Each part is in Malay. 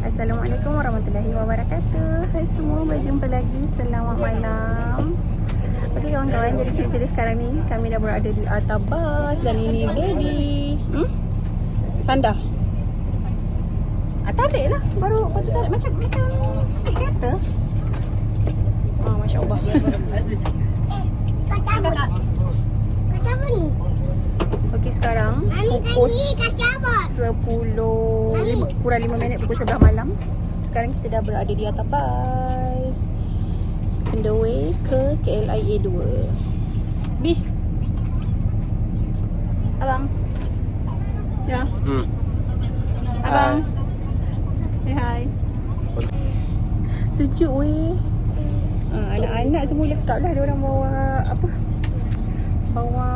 Assalamualaikum warahmatullahi wabarakatuh. Hai semua, berjumpa lagi. Selamat malam. Okey kawan-kawan, jadi cerita sekarang ni kami dah berada di atas bas dan ini baby. Sandar. Tarik lah. Baru tarik macam si kereta. Masya-Allah. Kakak. Kakak apa ni? Okey, sekarang pukul 10 kurang 5 minit, pukul 11 malam. Sekarang kita dah berada di atas bas on the way ke KLIA 2. Bi, abang. Ya. Abang. Hai. Sejuk weh. Anak-anak semua lekat lah. Diorang bawa apa? Bawa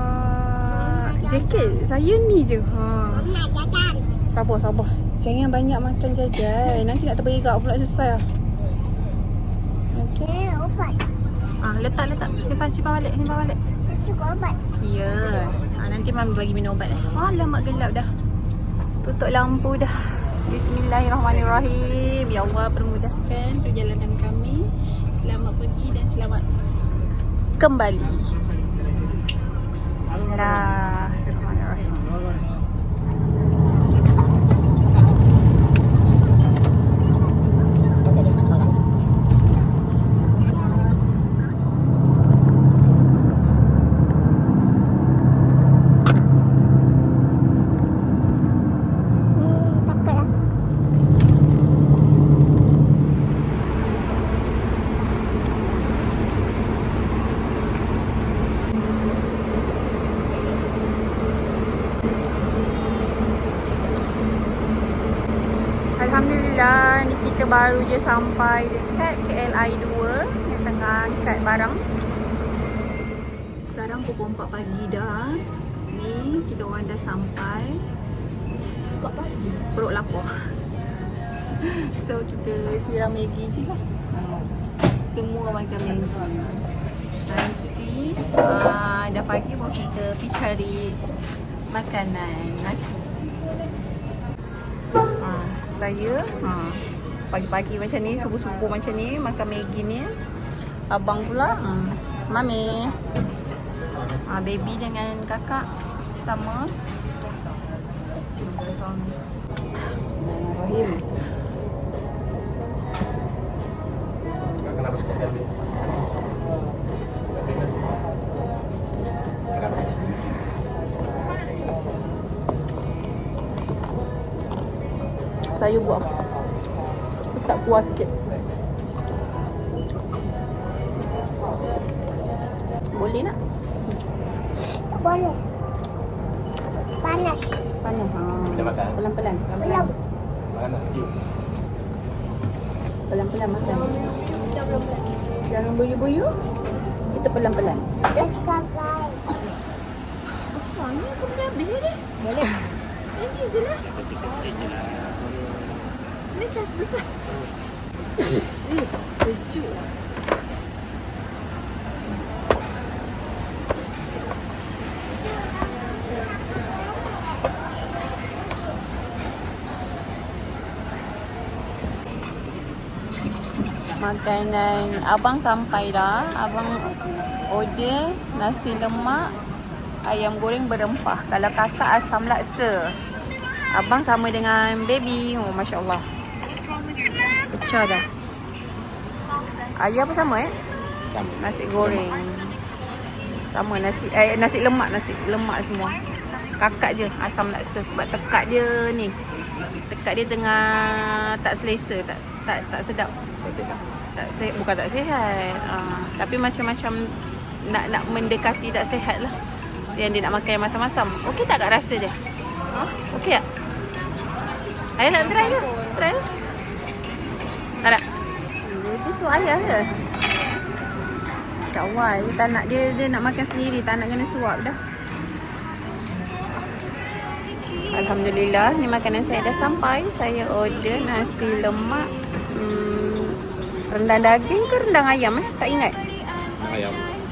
jaket. Saya ni je. Sabar. Jangan banyak makan jajan. Nanti nak terberak pula, susah. Okey. Obat. Letak. Simpan balik. Saya suka obat. Ya. Nanti mami bagi minum obat. Alamak, gelap dah. Tutup lampu dah. Bismillahirrahmanirrahim. Ya Allah, permudahkan perjalanan kami. Selamat pergi dan selamat kembali. Bismillahirrahmanirrahim. Alhamdulillah, ni kita baru je sampai dekat KLIA 2 yang tengah angkat barang. Sekarang pukul 4 pagi dah. Ni kita orang dah sampai. Perut lapar. So kita siram Maggi je lah. Semua makan Maggi. Nanti dah pagi baru kita pergi cari makanan, nasi. Saya pagi-pagi macam ni, subuh-subuh macam ni, makan Maggi ni. Abang pula Mami, baby dengan kakak sama. Bismillahirrahmanirrahim. Saya buat tak puas sikit. Boleh nak? Tak boleh. Panas. Pelan-pelan. Pelan-pelan makan. Jangan boyu-boyu. Kita pelan-pelan. Okey? Kakak. Asalnya aku boleh habis dah. Boleh. Ini je lah. Ini saiz besar. Sejuk lah. Makanan abang sampai dah. Abang order nasi lemak, ayam goreng berempah. Kalau kakak asam laksa. Abang sama dengan baby. Masya Allah. Pecah dah. Ayah pun sama Nasi goreng. Sama nasi lemak semua. Kakak je asam laksa sebab tekak dia ni. Tekak dia tengah tak selesa, tak sedap. Bukan tak sihat. Tapi macam-macam nak mendekati tak sihat lah. Yang dia nak makan yang masam-masam. Okey tak Kak rasa dia? Okey tak? Ayah nak try ke? Try ke? Tak nak? Itu suruh ayah ke? Kawal, tak nak dia nak makan sendiri, tak nak kena suap dah. Alhamdulillah, ni makanan saya dah sampai. Saya order nasi lemak, rendang daging ke rendang ayam Tak ingat.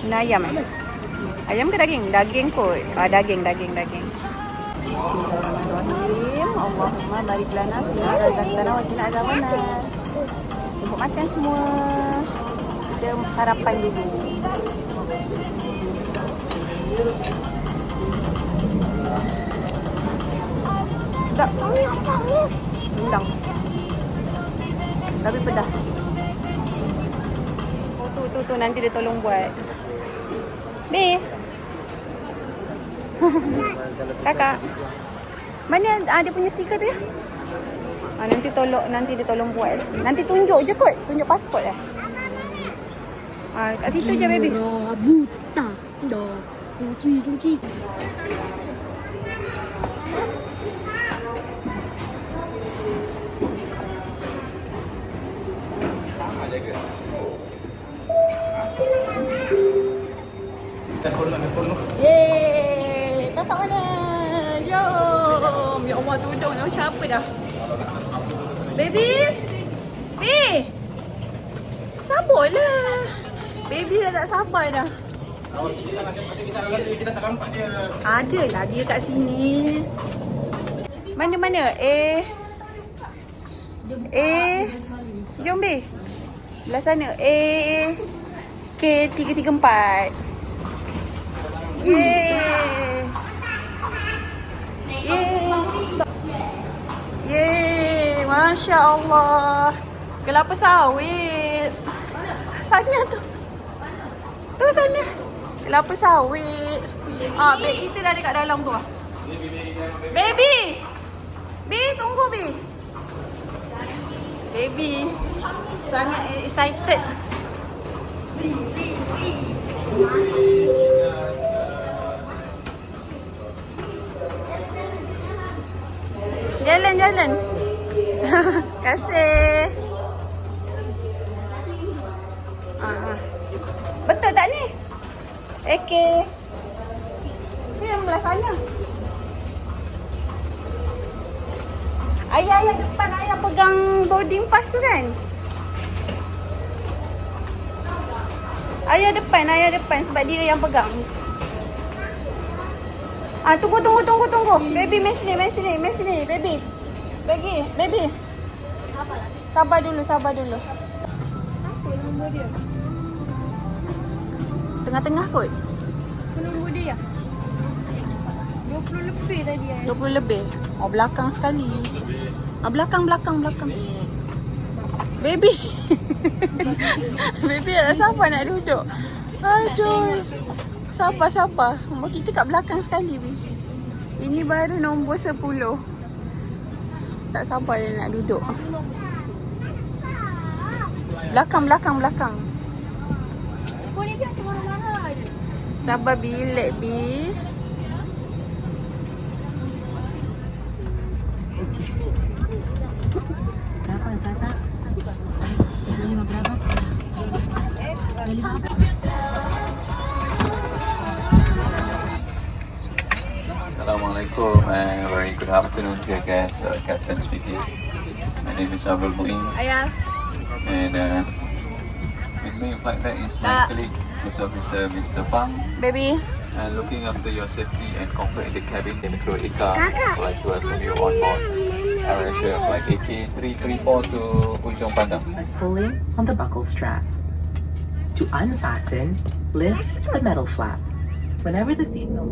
Rendang ayam Ayam ke daging? Daging kot. Daging. Bismillahirrahmanirrahim. Allahumma barik lana fi ma razaqtana wa qina adzabannar. Jemput makan semua. Kita sarapan dulu. Tak. Undang. Tapi pedas. Oh, tu nanti dia tolong buat. Be. Kakak. Mana dia punya stiker tu ya? Nanti dia tolong buat. Nanti tunjuk je kot. Tunjuk pasport dah. Kat situ je baby. Buta. Dah. Cuci. Yeay, kakak mana? Jom. Ya Allah, tudung nak macam apa dah? Baby? Sabarlah. Baby dah tak sabar dah. Ada lah dia kat sini. Mana? Jom B. Belah sana. K334. Yeay, Masya Allah. Kelapa sawit. Sana tu. Tu sana. Kelapa sawit. Beg kita dah dekat dalam tu. Baby. Tunggu B. Baby sangat excited. Jalan. Kasih. Betul tak ni? Okey. Tu yang belah sana. Ayah depan ayah pegang boarding pass tu kan? Ayah depan sebab dia yang pegang. Tunggu. Baby, mai sini, baby. Baby. Sabar dulu. Apa nombor dia? Tengah-tengah kot. Apa nombor dia? 20 lebih tadi. 20 lebih. Oh, belakang sekali. Belakang. Baby. Baby tak sabar nak duduk. Aduh. Sabar. Kita kat belakang sekali. Ini baru nombor 10. Tak sabar dia nak duduk. Belakang. Kau ni biasa marah-marah je. Sabar bilik B. Assalamualaikum and very good afternoon to you guys. Captain speaking. My name is Abdul Muin Ayah. and with me in flight deck is my colleague, First Officer Mr. Pang, Baby. and looking after your safety and comfort in the cabin in the crew ICA. I'd like to welcome you on board Air Asia Flight AK334 to Ujung Pandang. Pulling on the buckle strap. To unfasten, lift the metal flap. Whenever the seatbelt...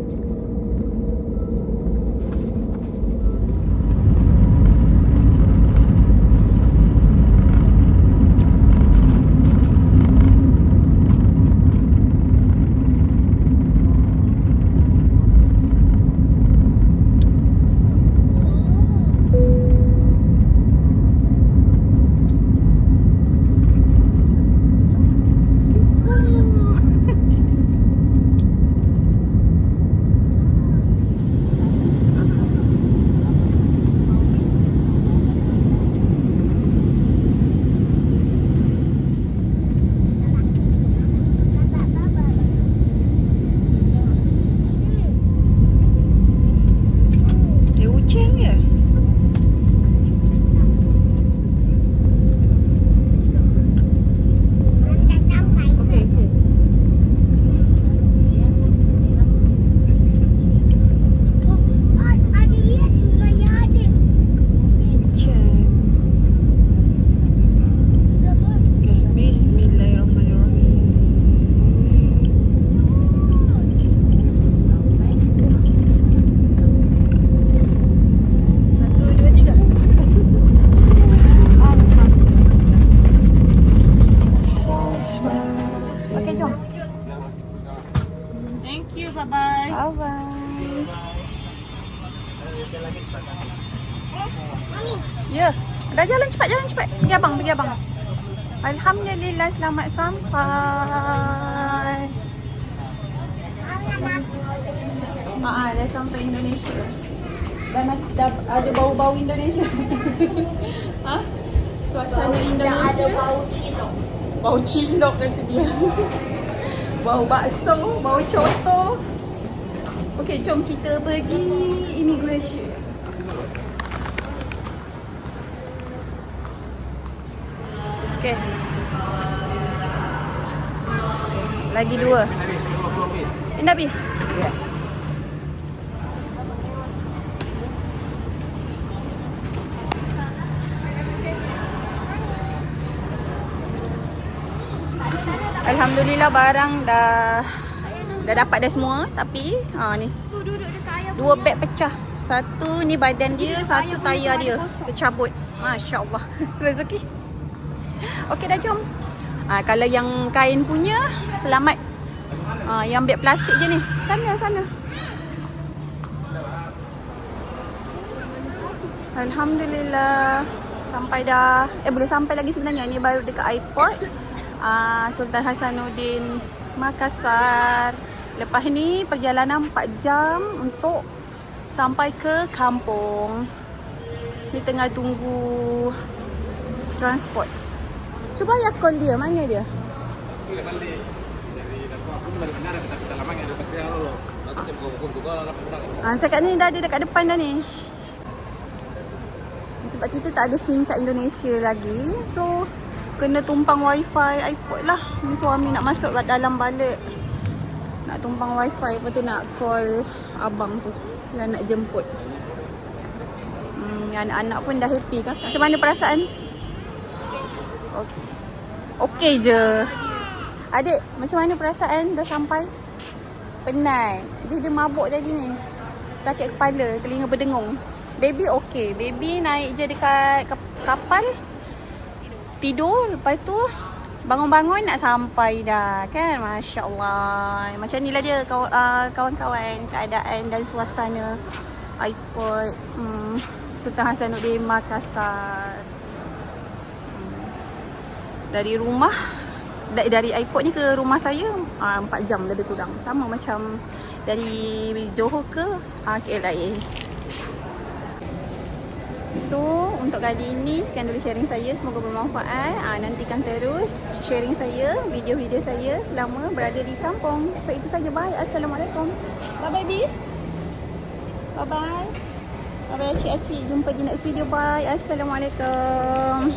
jalan cepat. Pergi abang. Alhamdulillah selamat sampai. Dah sampai Indonesia. Dan dah ada bau-bau Indonesia. Suasana Indonesia. Bau cilok kata dia. Bau bakso, bau coto. Okey, jom kita pergi immigration. Okey. Lagi 2. Nabi. Alhamdulillah barang dah dapat dah semua, tapi ni Tu duduk dekat ayam. 2 beg pecah. Satu ni badan dia, satu tayar dia tercabut. Masya-Allah. Rezeki. Okey dah jom. Kalau yang kain punya selamat. Yang beg plastik je ni. Sana. Alhamdulillah. Sampai dah. Belum sampai lagi sebenarnya. Ni baru dekat airport. Sultan Hassanuddin Makassar. Lepas ni perjalanan 4 jam untuk sampai ke kampung. Ni tengah tunggu transport. Cuba ya call dia, mana dia? Cakap ni dah ada dekat depan dah ni. Sebab kita tak ada SIM kat Indonesia lagi. So kena tumpang wifi airport lah. Ni suami nak masuk kat dalam balik. Nak tumpang wifi. Lepas tu nak call abang tu yang nak jemput. Anak-anak pun dah happy kan. Macam mana perasaan? Okey je. Adik, macam mana perasaan dah sampai? Penat. Dia mabuk tadi ni. Sakit kepala, telinga berdengung. Baby okey. Baby naik je dekat kapal. Tidur. Lepas tu bangun-bangun nak sampai dah. Kan? Masya Allah. Macam ni lah dia kawan-kawan. Keadaan dan suasana airport Sultan Hassanuddin Makassar. Dari rumah, dari airport ni ke rumah saya 4 jam lebih kurang. Sama macam dari Johor ke KLIA. So, untuk kali ini sekian dulu sharing saya. Semoga bermanfaat. Nantikan terus sharing saya, video-video saya selama berada di kampung. So, itu saja. Bye. Assalamualaikum. Bye, baby. Bye-bye. Bye-bye, acik-acik. Jumpa di next video. Bye. Assalamualaikum.